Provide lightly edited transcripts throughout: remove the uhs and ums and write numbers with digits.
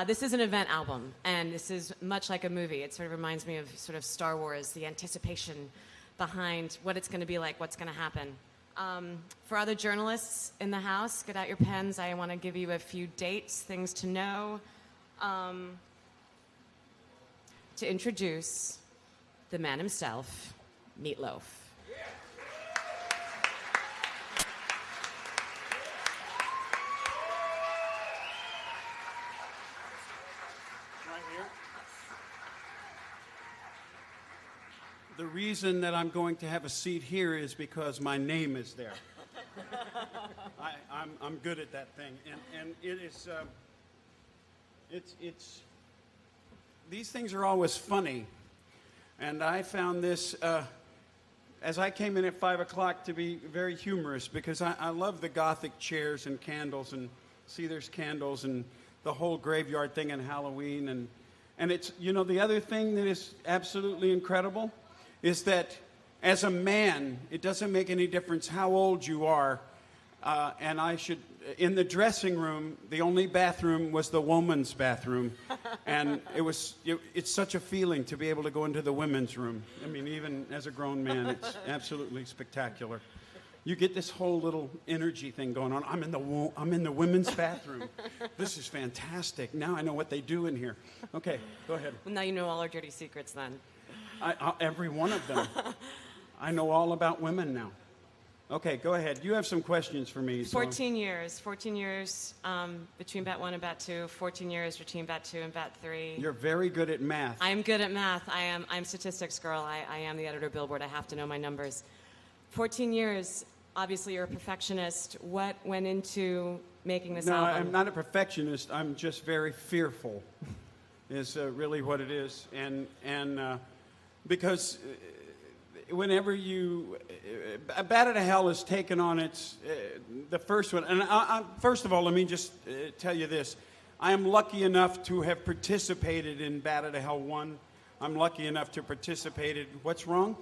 This is an event album, and this is much like a movie. It sort of reminds me of sort of Star Wars, the anticipation behind what it's going to be like, what's going to happen. For other journalists in the house, get out your pens. I want to give you a few dates, things to know. To introduce the man himself, Meat Loaf. The reason that I'm going to have a seat here is because my name is there. I'm good at that thing, and it is. It's. These things are always funny, and I found this as I came in at 5 o'clock to be very humorous because I love the Gothic chairs and candles, and see there's candles and the whole graveyard thing and Halloween, and it's the other thing that is absolutely incredible is that as a man, it doesn't make any difference how old you are. And in the dressing room, the only bathroom was the woman's bathroom. And it's such a feeling to be able to go into the women's room. I mean, even as a grown man, it's absolutely spectacular. You get this whole little energy thing going on. I'm in the women's bathroom. This is fantastic. Now I know what they do in here. Okay, go ahead. Well, now you know all our dirty secrets then. Every one of them. I know all about women now. Okay, go ahead. You have some questions for me. 14 years. 14 years between bat 1 and bat 2. 14 years between bat 2 and bat 3. You're very good at math. I'm good at math. I'm statistics girl. I am the editor of Billboard. I have to know my numbers. 14 years. Obviously, you're a perfectionist. What went into making this album? No, I'm not a perfectionist. I'm just very fearful is really what it is. And because whenever Bat Out of Hell has taken on the first one. And first of all, let me just tell you this. I am lucky enough to have participated in Bat Out of Hell 1. I'm lucky enough to participate. What's wrong?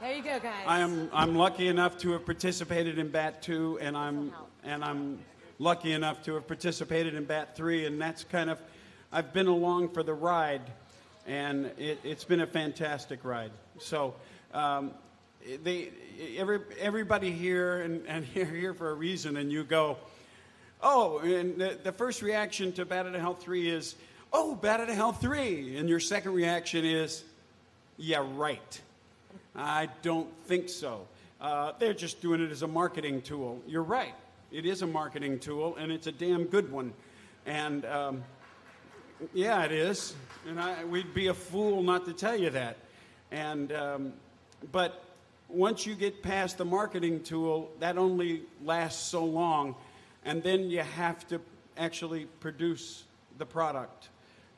There you go, guys. I'm lucky enough to have participated in Bat 2, and I'm lucky enough to have participated in Bat 3, and that's kind of, I've been along for the ride, and it's been a fantastic ride. So everybody here, and you're here for a reason, and you go, oh, and the first reaction to Bat Out of Hell 3 is, oh, Bat Out of Hell 3, and your second reaction is, yeah, right. I don't think so. They're just doing it as a marketing tool. You're right. It is a marketing tool, and it's a damn good one. And yeah, it is. And we'd be a fool not to tell you that. And but once you get past the marketing tool, that only lasts so long, and then you have to actually produce the product.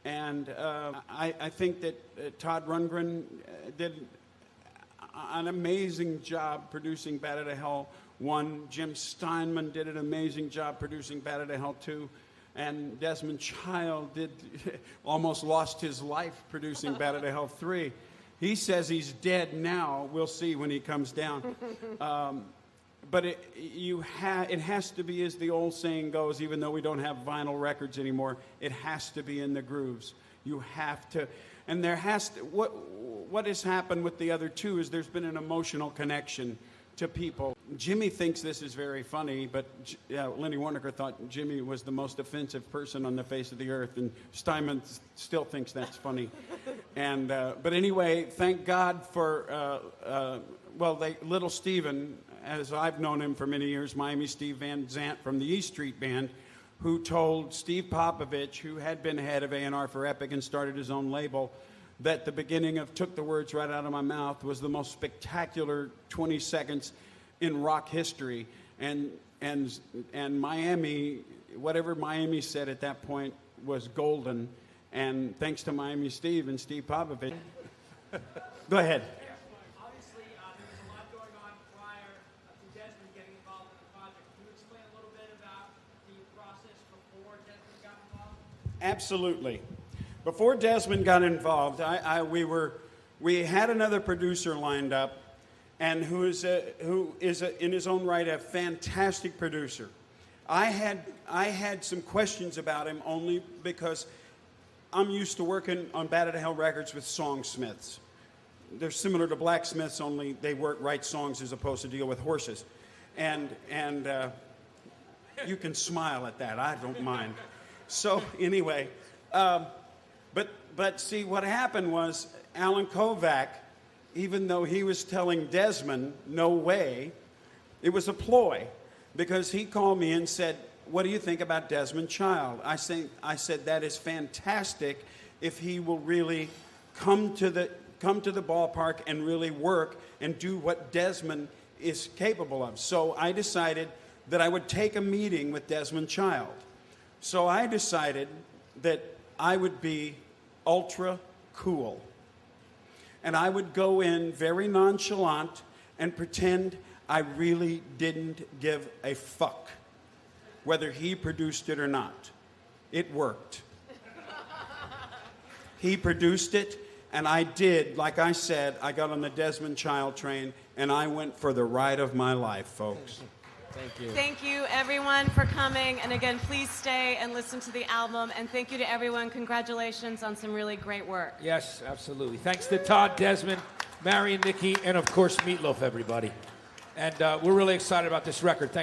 And I think that Todd Rundgren did an amazing job producing Bat Out of Hell 1. Jim Steinman did an amazing job producing Bat Out of Hell 2. And Desmond Child almost lost his life producing Bat Out of Hell 3. He says he's dead now. We'll see when he comes down. But it has to be, as the old saying goes, even though we don't have vinyl records anymore, it has to be in the grooves. You have to. And there has to, what has happened with the other two is there's been an emotional connection to people. Jimmy thinks this is very funny, but Lenny Waronker thought Jimmy was the most offensive person on the face of the earth, and Steinman still thinks that's funny. And but anyway, thank God for Little Steven, as I've known him for many years, Miami Steve Van Zant from the E Street Band, who told Steve Popovich, who had been head of A&R for Epic and started his own label, that the beginning of Took the Words Right Out of My Mouth was the most spectacular 20 seconds in rock history. And Miami, whatever Miami said at that point was golden. And thanks to Miami Steve and Steve Popovich. Go ahead. Obviously, there's a lot going on prior to Desmond getting involved in the project. Can you explain a little bit about the process before Desmond got involved? Absolutely. Before Desmond got involved, we had another producer lined up, and who is in his own right a fantastic producer. I had some questions about him only because I'm used to working on Batted to Hell Records with songsmiths. They're similar to blacksmiths, only they write songs as opposed to deal with horses. And you can smile at that. I don't mind. So anyway, but see, what happened was Alan Kovac, even though he was telling Desmond, no way, it was a ploy, because he called me and said, what do you think about Desmond Child? I said, that is fantastic if he will really come to the ballpark and really work and do what Desmond is capable of. So I decided that I would take a meeting with Desmond Child. So I decided that I would be ultra cool. And I would go in very nonchalant and pretend I really didn't give a fuck whether he produced it or not. It worked. He produced it, and I did, like I said, I got on the Desmond Child train, and I went for the ride of my life, folks. Thank you. Thank you, everyone, for coming. And again, please stay and listen to the album. And thank you to everyone. Congratulations on some really great work. Yes, absolutely. Thanks to Todd, Desmond, Marion, Nikki, and of course, Meatloaf, everybody. And we're really excited about this record. Thanks.